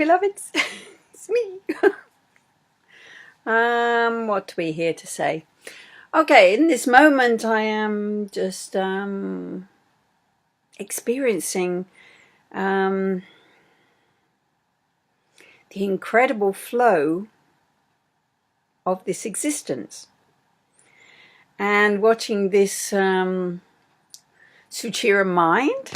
beloveds. It's me. What are we here to say? Okay, in this moment I am just experiencing the incredible flow of this existence and watching this Suchira mind,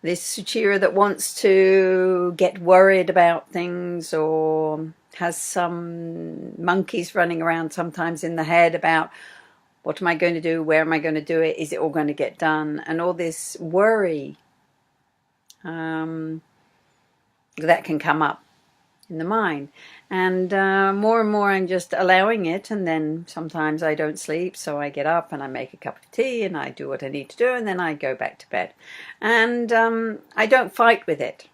this Suchira that wants to get worried about things or has some monkeys running around sometimes in the head about what am I going to do, where am I going to do it, is it all going to get done, and all this worry that can come up in the mind. And more and more I'm just allowing it, and then sometimes I don't sleep, so I get up and I make a cup of tea and I do what I need to do, and then I go back to bed. And I don't fight with it.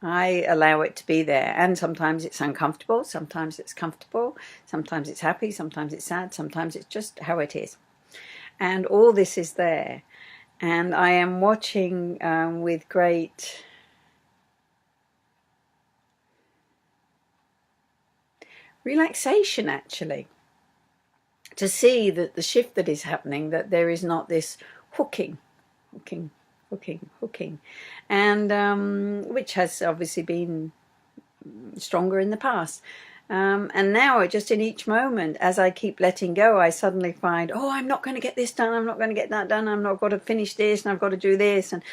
I allow it to be there, and sometimes it's uncomfortable, sometimes it's comfortable, sometimes it's happy, sometimes it's sad, sometimes it's just how it is. And all this is there, and I am watching with great relaxation, actually, to see that the shift that is happening, that there is not this hooking, and which has obviously been stronger in the past. And now, just in each moment, as I keep letting go, I suddenly find, oh, I'm not going to get this done, I'm not going to get that done, I'm not going to finish this, and I've got to do this, and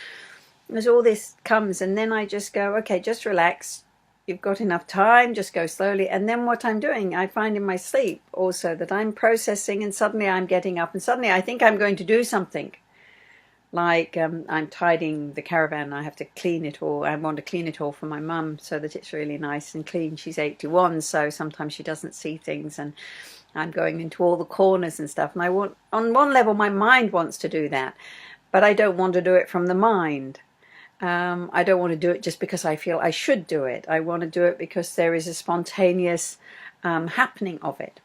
as all this comes, and then I just go, okay, just relax. You've got enough time, just go slowly. And then what I'm doing, I find in my sleep also that I'm processing, and suddenly I'm getting up, and suddenly I think I'm going to do something. Like I'm tidying the caravan, I have to clean it all. I want to clean it all for my mum so that it's really nice and clean. She's 81, so sometimes she doesn't see things, and I'm going into all the corners and stuff. And I want, on one level, my mind wants to do that, but I don't want to do it from the mind. I don't want to do it just because I feel I should do it. I want to do it because there is a spontaneous happening of it.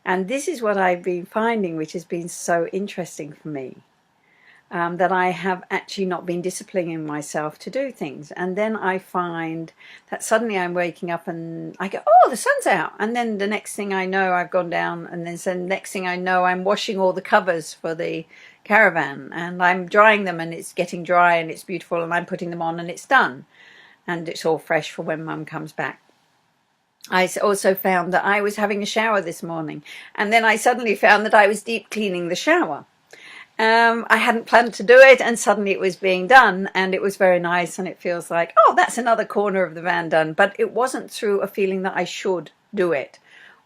And this is what I've been finding, which has been so interesting for me. That I have actually not been disciplining myself to do things. And then I find that suddenly I'm waking up and I go, oh, the sun's out. And then the next thing I know, I've gone down, and then the next thing I know, I'm washing all the covers for the caravan, and I'm drying them, and it's getting dry and it's beautiful, and I'm putting them on and it's done. And it's all fresh for when Mum comes back. I also found that I was having a shower this morning, and then I suddenly found that I was deep cleaning the shower. I hadn't planned to do it, and suddenly it was being done, and it was very nice, and it feels like, oh, that's another corner of the van done. But it wasn't through a feeling that I should do it,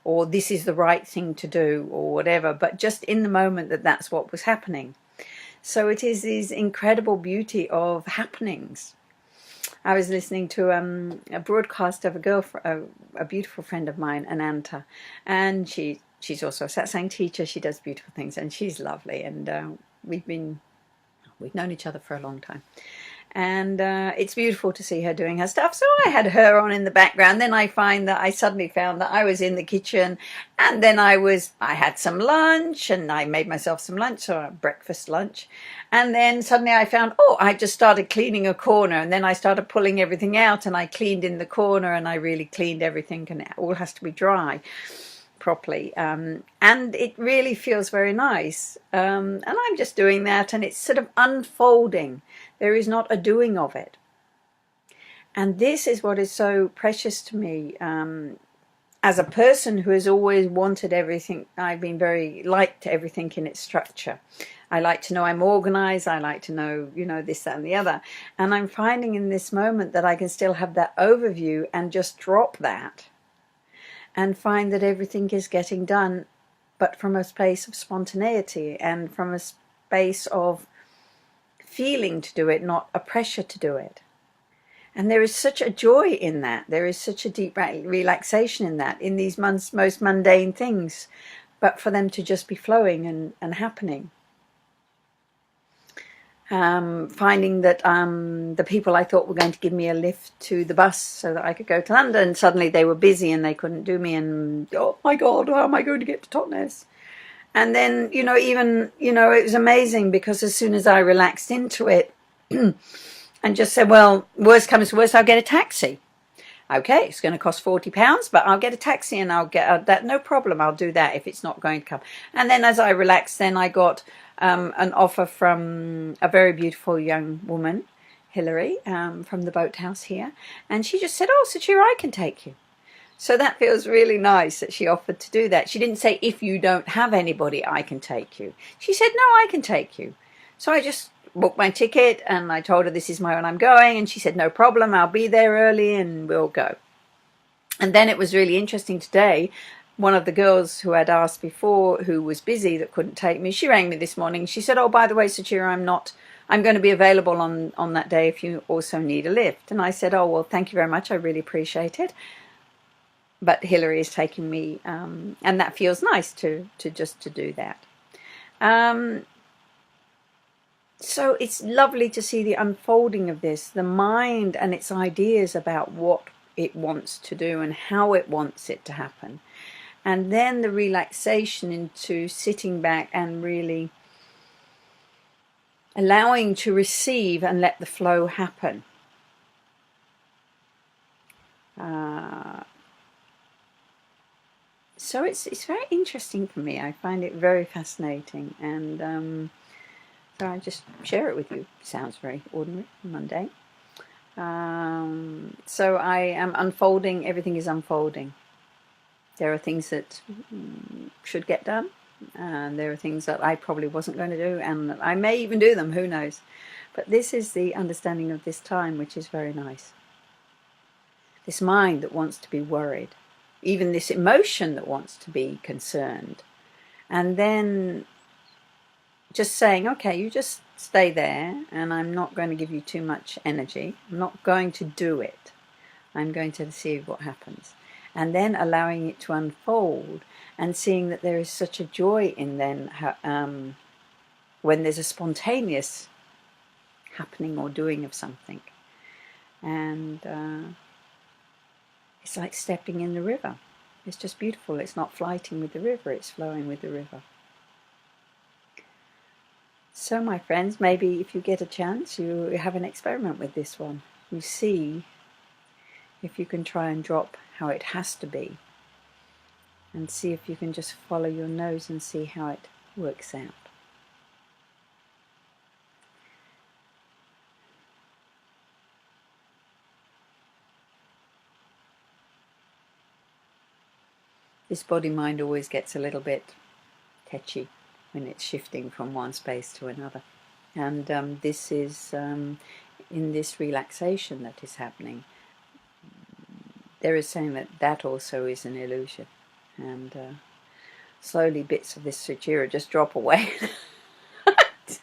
or this is the right thing to do, or whatever, but just in the moment that that's what was happening. So it is this incredible beauty of happenings. I was listening to a broadcast of a beautiful friend of mine, Ananta, and she's also a satsang teacher. She does beautiful things, and she's lovely. And we've known each other for a long time. And it's beautiful to see her doing her stuff. So I had her on in the background. Then I suddenly found that I was in the kitchen, and then I had some lunch, and I made myself some lunch, so breakfast lunch. And then suddenly I found, oh, I just started cleaning a corner, and then I started pulling everything out, and I cleaned in the corner, and I really cleaned everything, and it all has to be dry properly, and it really feels very nice, and I'm just doing that, and it's sort of unfolding. There is not a doing of it, and this is what is so precious to me, as a person who has always wanted everything. I've been very liked everything in its structure. I like to know I'm organized. I like to know, this, that, and the other, and I'm finding in this moment that I can still have that overview and just drop that and find that everything is getting done, but from a space of spontaneity and from a space of feeling to do it, not a pressure to do it. And there is such a joy in that. There is such a deep relaxation in that, in these most mundane things, but for them to just be flowing and happening. Finding that the people I thought were going to give me a lift to the bus so that I could go to London, suddenly they were busy and they couldn't do me, and oh my God, how am I going to get to Totnes? And then, it was amazing, because as soon as I relaxed into it, and just said, well, worst comes to worst, I'll get a taxi. Okay, it's going to cost £40, but I'll get a taxi and I'll get that. No problem, I'll do that if it's not going to come. And then as I relaxed, then I got an offer from a very beautiful young woman, Hilary, from the boathouse here. And she just said, oh, Suchira, I can take you. So that feels really nice that she offered to do that. She didn't say, if you don't have anybody, I can take you. She said, no, I can take you. So I just booked my ticket and I told her this is when I'm going, and she said no problem, I'll be there early and we'll go. And then it was really interesting today. One of the girls who had asked before, who was busy that couldn't take me, she rang me this morning. She said, oh, by the way, Suchira, I'm going to be available on that day if you also need a lift. And I said, oh, well, thank you very much, I really appreciate it, but Hilary is taking me, and that feels nice to do that. So it's lovely to see the unfolding of this, the mind and its ideas about what it wants to do and how it wants it to happen. And then the relaxation into sitting back and really allowing to receive and let the flow happen. So it's very interesting for me. I find it very fascinating, and so I just share it with you. Sounds very ordinary, mundane. So I am unfolding. Everything is unfolding. There are things that should get done, and there are things that I probably wasn't going to do, and I may even do them, who knows. But this is the understanding of this time, which is very nice. This mind that wants to be worried, even this emotion that wants to be concerned, and then just saying, okay, you just stay there, and I'm not going to give you too much energy. I'm not going to do it. I'm going to see what happens. And then allowing it to unfold and seeing that there is such a joy in then when there's a spontaneous happening or doing of something. And it's like stepping in the river. It's just beautiful. It's not flighting with the river, it's flowing with the river. So my friends, maybe if you get a chance, you have an experiment with this one. You see if you can try and drop how it has to be, and see if you can just follow your nose and see how it works out. This body-mind always gets a little bit tetchy when it's shifting from one space to another. And this is, in this relaxation that is happening, there is saying that that also is an illusion. And slowly bits of this Suchira just drop away.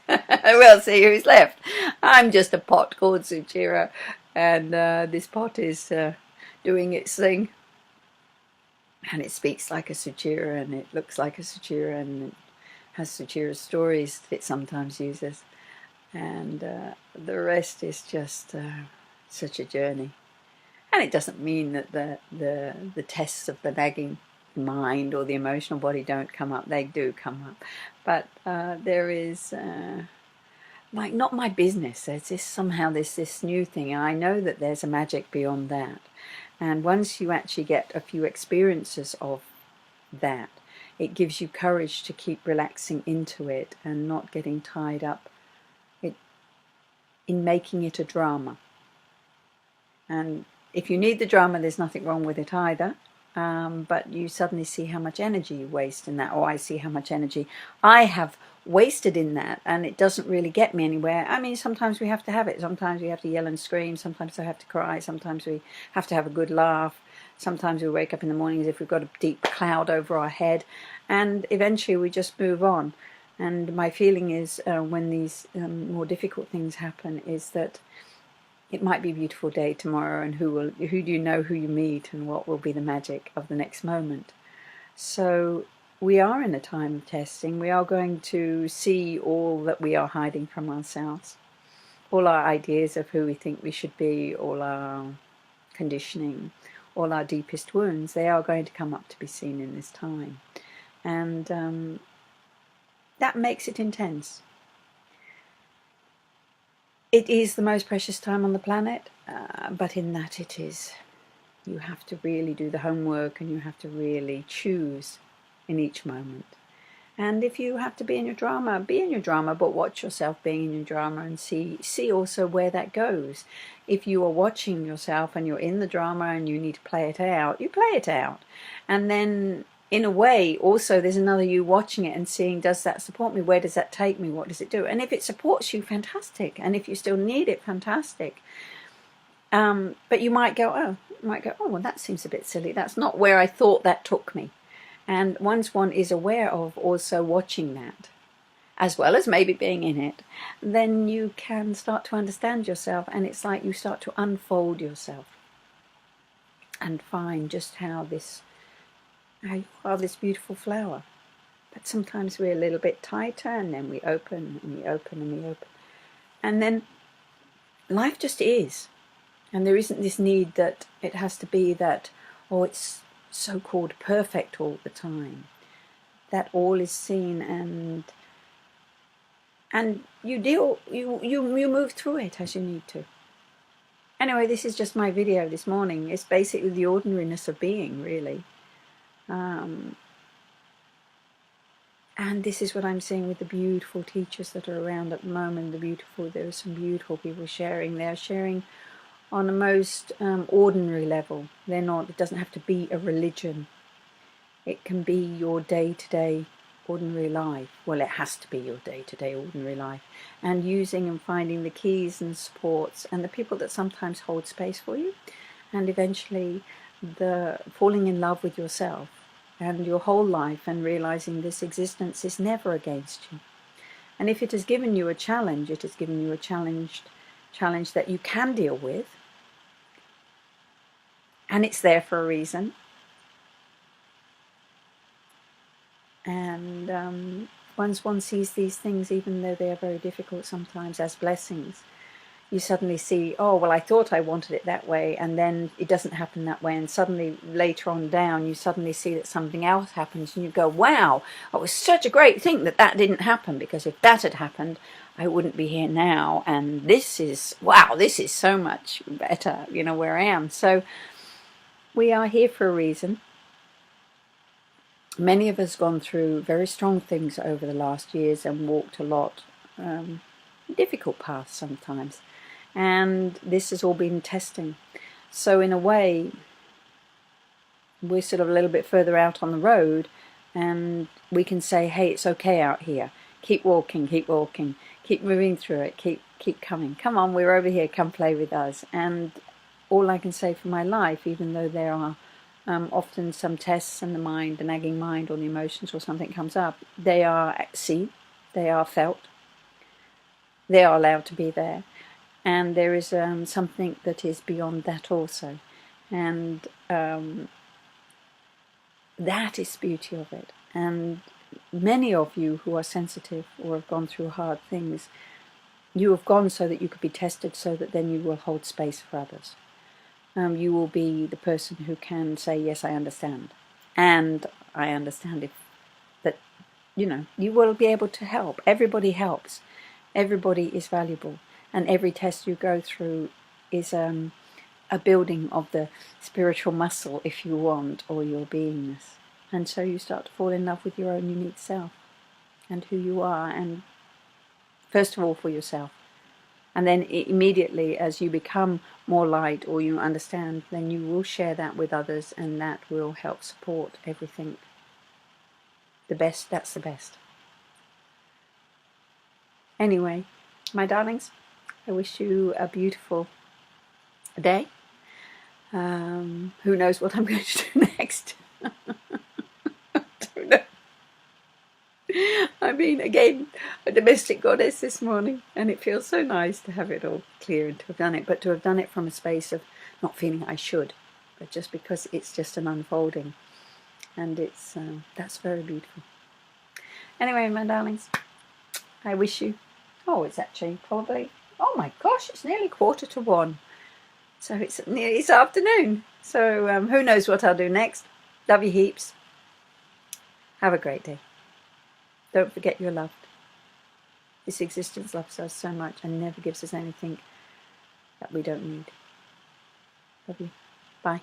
We'll see who's left. I'm just a pot called Suchira, and this pot is doing its thing. And it speaks like a Suchira, and it looks like a Suchira, and it has Suchira stories that it sometimes uses. And the rest is just such a journey. And it doesn't mean that the tests of the nagging mind or the emotional body don't come up. They do come up. But there is, like, not my business. There's this new thing. And I know that there's a magic beyond that. And once you actually get a few experiences of that, it gives you courage to keep relaxing into it and not getting tied up in making it a drama. And if you need the drama, there's nothing wrong with it either. But you suddenly see how much energy you waste in that, or I see how much energy I have wasted in that, and it doesn't really get me anywhere. I mean, sometimes we have to have it. Sometimes we have to yell and scream. Sometimes I have to cry. Sometimes we have to have a good laugh. Sometimes we wake up in the morning as if we've got a deep cloud over our head, and eventually we just move on. And my feeling is when these more difficult things happen is that it might be a beautiful day tomorrow, and who do you know who you meet, and what will be the magic of the next moment. So we are in a time of testing. We are going to see all that we are hiding from ourselves, all our ideas of who we think we should be, all our conditioning, all our deepest wounds. They are going to come up to be seen in this time, and that makes it intense. It is the most precious time on the planet, but in that it is, you have to really do the homework and you have to really choose in each moment. And if you have to be in your drama, be in your drama, but watch yourself being in your drama and see also where that goes. If you are watching yourself and you're in the drama and you need to play it out, you play it out. And then in a way, also there's another you watching it and seeing, does that support me? Where does that take me? What does it do? And if it supports you, fantastic. And if you still need it, fantastic. But you might go, well, that seems a bit silly. That's not where I thought that took me. And once one is aware of also watching that, as well as maybe being in it, then you can start to understand yourself, and it's like you start to unfold yourself and find just how you are this beautiful flower. But sometimes we're a little bit tighter, and then we open and we open and we open. And then life just is. And there isn't this need that it has to be that, it's so-called perfect all the time. That all is seen, and you move through it as you need to. Anyway, this is just my video this morning. It's basically the ordinariness of being, really. And this is what I'm seeing with the beautiful teachers that are around at the moment. There are some beautiful people sharing. They're sharing on a most ordinary level. It doesn't have to be a religion. It can be your day-to-day ordinary life. Well, it has to be your day-to-day ordinary life. And using and finding the keys and supports and the people that sometimes hold space for you. And eventually the falling in love with yourself and your whole life, and realizing this existence is never against you. And if it has given you a challenge, it has given you a challenge that you can deal with. And it's there for a reason. And once one sees these things, even though they are very difficult sometimes, as blessings, you suddenly see, I thought I wanted it that way, and then it doesn't happen that way, and suddenly later on down you suddenly see that something else happens, and you go, wow, it was such a great thing that didn't happen, because if that had happened, I wouldn't be here now, and this is so much better, where I am. So we are here for a reason. Many of us gone through very strong things over the last years and walked a lot difficult paths sometimes, and this has all been testing. So in a way, we're sort of a little bit further out on the road, and we can say, hey, it's okay out here. Keep walking, keep moving through it, keep coming. Come on, we're over here, come play with us. And all I can say for my life, even though there are often some tests in the mind, the nagging mind or the emotions or something comes up, they are seen, they are felt, they are allowed to be there. And there is something that is beyond that also. And that is the beauty of it. And many of you who are sensitive or have gone through hard things, you have gone so that you could be tested, so that then you will hold space for others. You will be the person who can say, yes, I understand. And I understand you will be able to help. Everybody helps. Everybody is valuable. And every test you go through is a building of the spiritual muscle, if you want, or your beingness. And so you start to fall in love with your own unique self and who you are, and first of all for yourself. And then immediately as you become more light, or you understand, then you will share that with others, and that will help support everything. The best, that's the best. Anyway, my darlings, I wish you a beautiful day. Who knows what I'm going to do next? I don't know. I mean, again, a domestic goddess this morning, and it feels so nice to have it all clear and to have done it, but to have done it from a space of not feeling I should, but just because it's just an unfolding, and it's that's very beautiful. Anyway, my darlings, I wish you, it's actually probably, oh my gosh, it's nearly 1:45. So it's afternoon. So who knows what I'll do next. Love you heaps. Have a great day. Don't forget you're loved. This existence loves us so much and never gives us anything that we don't need. Love you. Bye.